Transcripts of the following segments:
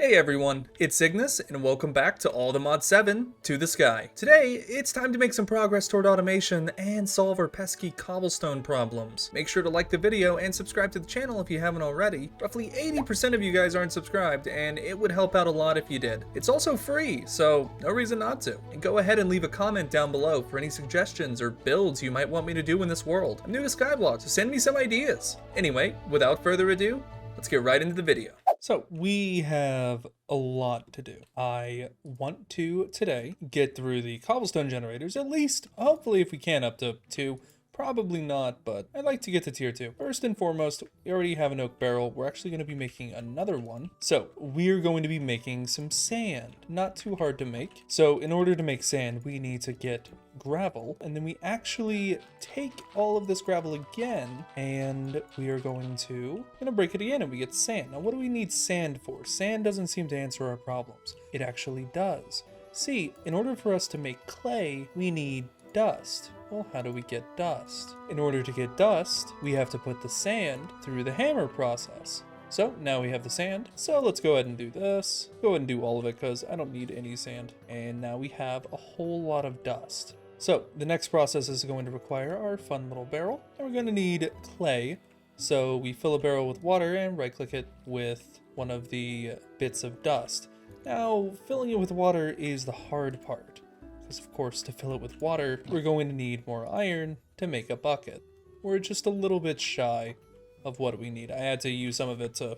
Hey everyone, it's Cygnus, and welcome back to All the Mod 7 to the Sky. Today, it's time to make some progress toward automation and solve our pesky cobblestone problems. Make sure to like the video and subscribe to the channel if you haven't already. Roughly 80% of you guys aren't subscribed, and it would help out a lot if you did. It's also free, so no reason not to. And go ahead and leave a comment down below for any suggestions or builds you might want me to do in this world. I'm new to Skyblock, so send me some ideas. Anyway, without further ado, let's get right into the video. So we have a lot to do. I want to today get through the cobblestone generators, at least, hopefully if we can, up to 2. Probably not, but I'd like to get to tier 2. First and foremost, we already have an oak barrel. We're actually going to be making another one. So we're going to be making some sand. Not too hard to make. So in order to make sand, we need to get gravel, and then we actually take all of this gravel again, and we are going to break it again, and we get sand. Now, what do we need sand for? Sand doesn't seem to answer our problems. It actually does. See, in order for us to make clay, we need dust. Well, how do we get dust? In order to get dust, we have to put the sand through the hammer process. So now we have the sand. So let's go ahead and do this. Go ahead and do all of it because I don't need any sand. And now we have a whole lot of dust. So the next process is going to require our fun little barrel. And we're going to need clay. So we fill a barrel with water and right click it with one of the bits of dust. Now, filling it with water is the hard part. Because of course, to fill it with water, we're going to need more iron to make a bucket. We're just a little bit shy of what we need. I had to use some of it to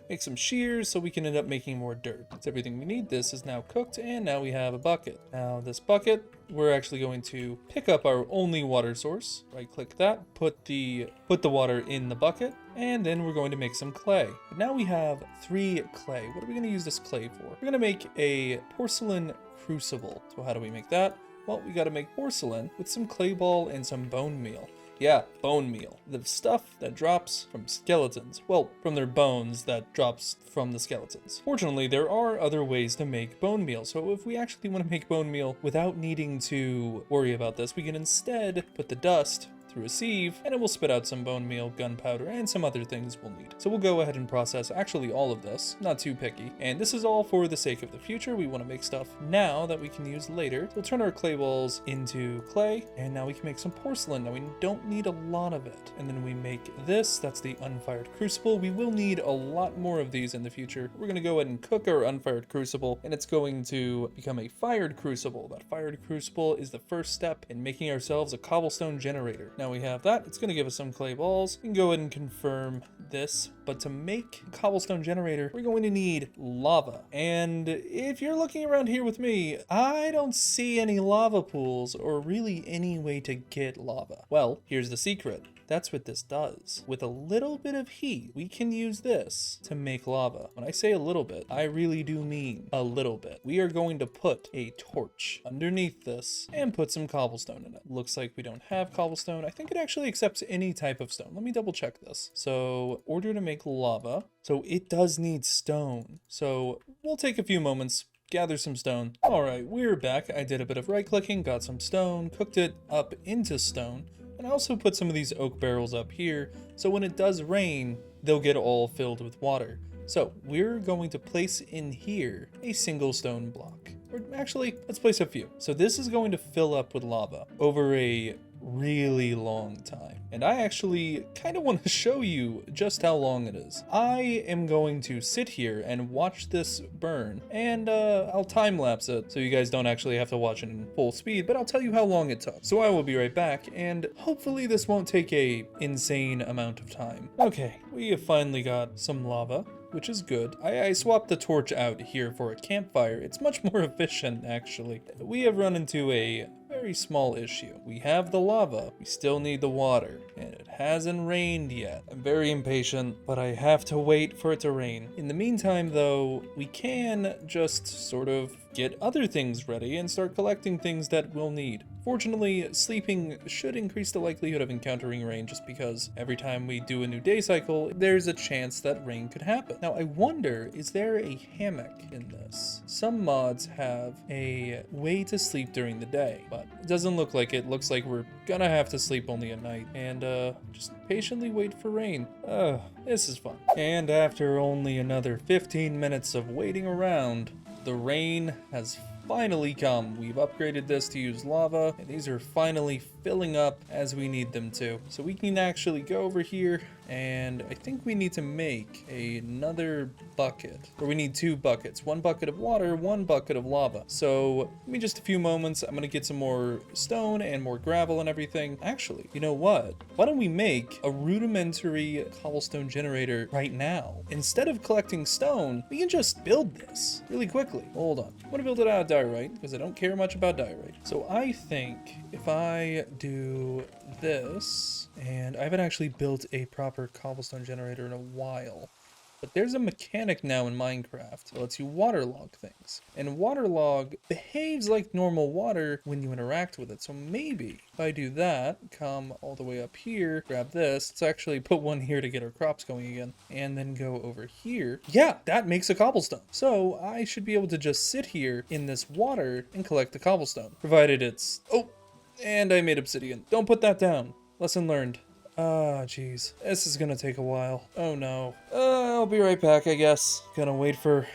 make some shears so we can end up making more dirt. That's everything we need. This is now cooked, and now we have a bucket. Now this bucket, we're actually going to pick up our only water source. Right click that, put the water in the bucket, and then we're going to make some clay. But now we have 3 clay. What are we going to use this clay for? We're going to make a porcelain crucible. So how do we make that? Well, we got to make porcelain with some clay ball and some bone meal. Yeah, bone meal. The stuff that drops from skeletons. Well, from their bones that drops from the skeletons. Fortunately, there are other ways to make bone meal. So if we actually want to make bone meal without needing to worry about this, we can instead put the dust through a sieve, and it will spit out some bone meal, gunpowder, and some other things we'll need. So we'll go ahead and process actually all of this, not too picky. And this is all for the sake of the future. We want to make stuff now that we can use later. So we'll turn our clay balls into clay, and now we can make some porcelain. Now we don't need a lot of it. And then we make this, that's the unfired crucible. We will need a lot more of these in the future. We're going to go ahead and cook our unfired crucible, and it's going to become a fired crucible. That fired crucible is the first step in making ourselves a cobblestone generator. Now we have that. It's going to give us some clay balls. We can go ahead and confirm this, but to make a cobblestone generator, we're going to need lava. And if you're looking around here with me, I don't see any lava pools or really any way to get lava. Well, here's the secret. That's what this does. With a little bit of heat, we can use this to make lava. When I say a little bit, I really do mean a little bit. We are going to put a torch underneath this and put some cobblestone in it. Looks like we don't have cobblestone. I think it actually accepts any type of stone. Let me double check this. So, order to make lava. So it does need stone. So we'll take a few moments, gather some stone. All right, we're back. I did a bit of right clicking, got some stone, cooked it up into stone. And I also put some of these oak barrels up here, so when it does rain, they'll get all filled with water. So we're going to place in here a single stone block. Or actually, let's place a few. So this is going to fill up with lava over a really long time. And I actually kind of want to show you just how long it is. I am going to sit here and watch this burn, and I'll time lapse it so you guys don't actually have to watch it in full speed, but I'll tell you how long it took. So I will be right back, and hopefully this won't take a insane amount of time. Okay, we have finally got some lava, which is good. I swapped the torch out here for a campfire. It's much more efficient, actually. We have run into a very small issue. We have the lava, we still need the water, and it hasn't rained yet. I'm very impatient, but I have to wait for it to rain. In the meantime, though, we can just sort of get other things ready and start collecting things that we'll need. Fortunately, sleeping should increase the likelihood of encountering rain just because every time we do a new day cycle, there's a chance that rain could happen. Now, I wonder, is there a hammock in this? Some mods have a way to sleep during the day, but it doesn't look like it. Looks like we're gonna have to sleep only at night and just patiently wait for rain. This is fun. And after only another 15 minutes of waiting around, the rain has finally come. We've upgraded this to use lava, and these are finally filling up as we need them to. So we can actually go over here, and I think we need to make another bucket, or we need 2 buckets, 1 bucket of water, 1 bucket of lava. So give me just a few moments. I'm gonna get some more stone and more gravel and everything. Actually, you know what? Why don't we make a rudimentary cobblestone generator right now? Instead of collecting stone, we can just build this really quickly. Hold on. I'm gonna build it out of diorite because I don't care much about diorite. So I think if I do this, and I haven't actually built a proper cobblestone generator in a while, but there's a mechanic now in Minecraft that lets you waterlog things. And waterlog behaves like normal water when you interact with it. So maybe if I do that, come all the way up here, grab this, let's actually put one here to get our crops going again, and then go over here. Yeah, that makes a cobblestone. So I should be able to just sit here in this water and collect the cobblestone, provided it's... Oh, and I made obsidian. Don't put that down. Lesson learned. Ah, jeez. This is gonna take a while. Oh no. I'll be right back, I guess. Gonna wait for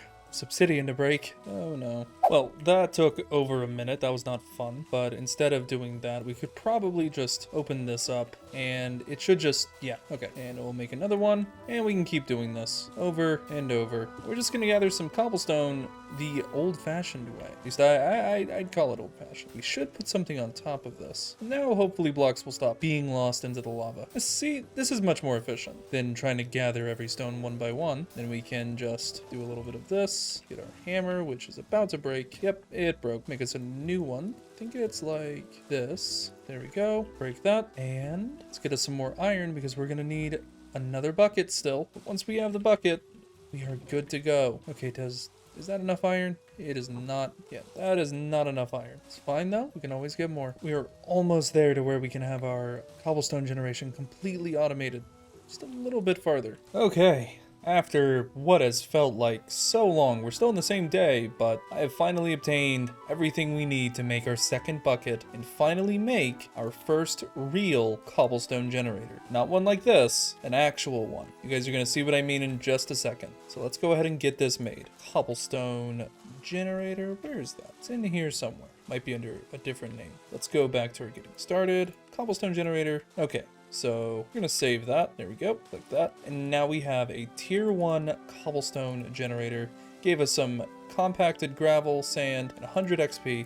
obsidian to break. Oh no. Well, that took over a minute. That was not fun. But instead of doing that, we could probably just open this up and it should just, yeah, okay. And we'll make another one and we can keep doing this over and over. We're just gonna gather some cobblestone the old-fashioned way. At least I'd call it old-fashioned. We should put something on top of this. Now hopefully blocks will stop being lost into the lava. See, this is much more efficient than trying to gather every stone one by one. Then we can just do a little bit of this, get our hammer, which is about to break. Yep, it broke. Make us a new one. I think it's like this. There we go. Break that. And let's get us some more iron because we're gonna need another bucket still. But once we have the bucket, we are good to go. Okay, is that enough iron? It is not. Yeah, that is not enough iron. It's fine though. We can always get more. We are almost there to where we can have our cobblestone generation completely automated. Just a little bit farther. Okay. After what has felt like so long, we're still in the same day, but I have finally obtained everything we need to make our second bucket and finally make our first real cobblestone generator. Not one like this, an actual one. You guys are gonna see what I mean in just a second. So let's go ahead and get this made. Cobblestone generator, where is that? It's in here somewhere. Might be under a different name. Let's go back to our getting started. Cobblestone generator, okay. So we're gonna save that. There we go, click that. And now we have a tier 1 cobblestone generator. Gave us some compacted gravel, sand, and 100 XP.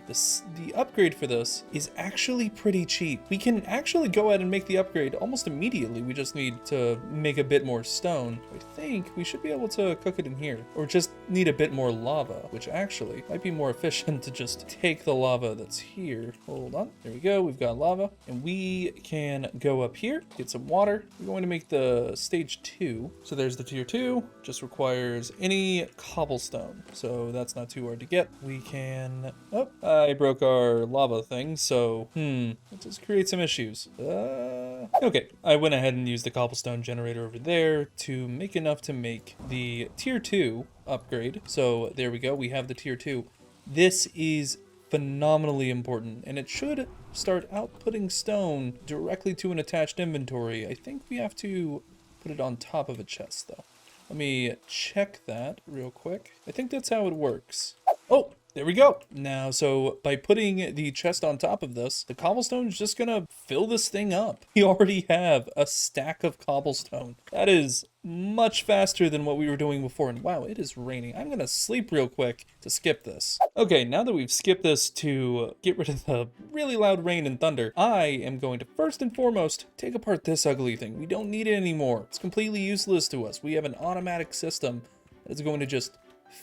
The upgrade for this is actually pretty cheap. We can actually go ahead and make the upgrade almost immediately. We just need to make a bit more stone. I think we should be able to cook it in here, or just need a bit more lava, which actually might be more efficient to just take the lava that's here. Hold on, there we go. We've got lava, and we can go up here, get some water. We're going to make the stage 2. So there's the tier 2, just requires any cobblestone. So that's not too hard to get. We can... Oh, I broke our lava thing, so... Let's just create some issues. Okay, I went ahead and used the cobblestone generator over there to make enough to make the tier 2 upgrade. So there we go, we have the tier 2. This is phenomenally important, and it should start outputting stone directly to an attached inventory. I think we have to put it on top of a chest, though. Let me check that real quick. I think that's how it works. Oh, there we go. Now, so by putting the chest on top of this, the cobblestone is just gonna fill this thing up. We already have a stack of cobblestone. That is much faster than what we were doing before. And wow, it is raining. I'm gonna sleep real quick to skip this. Okay, now that we've skipped this to get rid of the really loud rain and thunder, I am going to first and foremost take apart this ugly thing. We don't need it anymore. It's completely useless to us. We have an automatic system that's going to just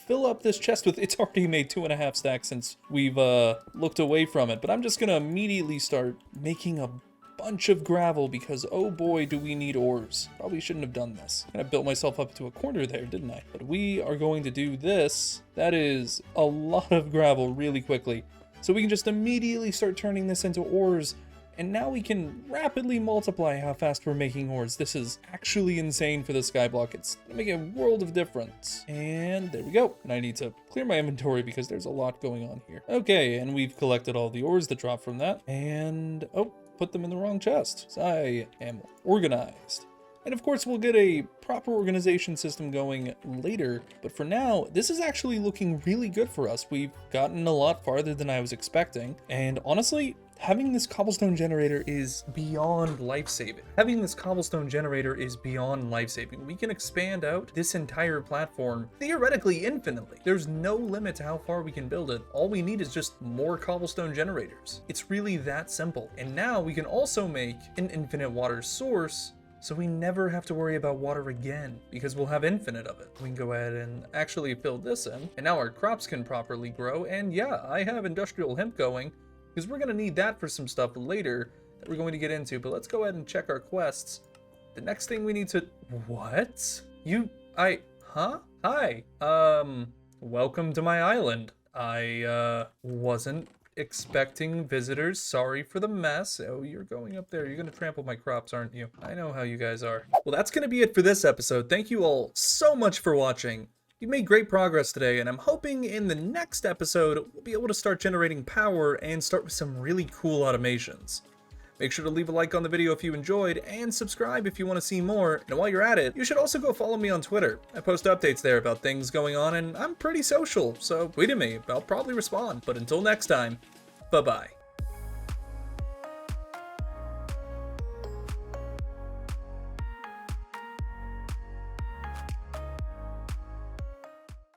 fill up this chest with... It's already made 2.5 stacks since we've looked away from it, but I'm just gonna immediately start making a bunch of gravel because oh boy do we need ores. Probably shouldn't have done this. Kind of built myself up to a corner there, didn't I? But we are going to do this. That is a lot of gravel really quickly. So we can just immediately start turning this into ores, and now we can rapidly multiply how fast we're making ores. This is actually insane for the skyblock. It's gonna make a world of difference. And there we go. And I need to clear my inventory because there's a lot going on here. Okay, and we've collected all the ores that drop from that. And, oh, put them in the wrong chest. So I am organized. And of course, we'll get a proper organization system going later, but for now, this is actually looking really good for us. We've gotten a lot farther than I was expecting, and honestly, having this cobblestone generator is beyond life-saving. We can expand out this entire platform theoretically infinitely. There's no limit to how far we can build it. All we need is just more cobblestone generators. It's really that simple. And now we can also make an infinite water source, so we never have to worry about water again, because we'll have infinite of it. We can go ahead and actually fill this in, and now our crops can properly grow. And yeah, I have industrial hemp going, because we're gonna need that for some stuff later that we're going to get into. But let's go ahead and check our quests. The next thing we need to... What? Hi. Welcome to my island. I wasn't expecting visitors. Sorry for the mess. Oh, you're going up there. You're gonna trample my crops, aren't you? I know how you guys are. Well, that's gonna be it for this episode. Thank you all so much for watching. You've made great progress today, and I'm hoping in the next episode we'll be able to start generating power and start with some really cool automations. Make sure to leave a like on the video if you enjoyed, and subscribe if you want to see more. And while you're at it, you should also go follow me on Twitter. I post updates there about things going on, and I'm pretty social, so tweet at me. I'll probably respond. But until next time, bye-bye.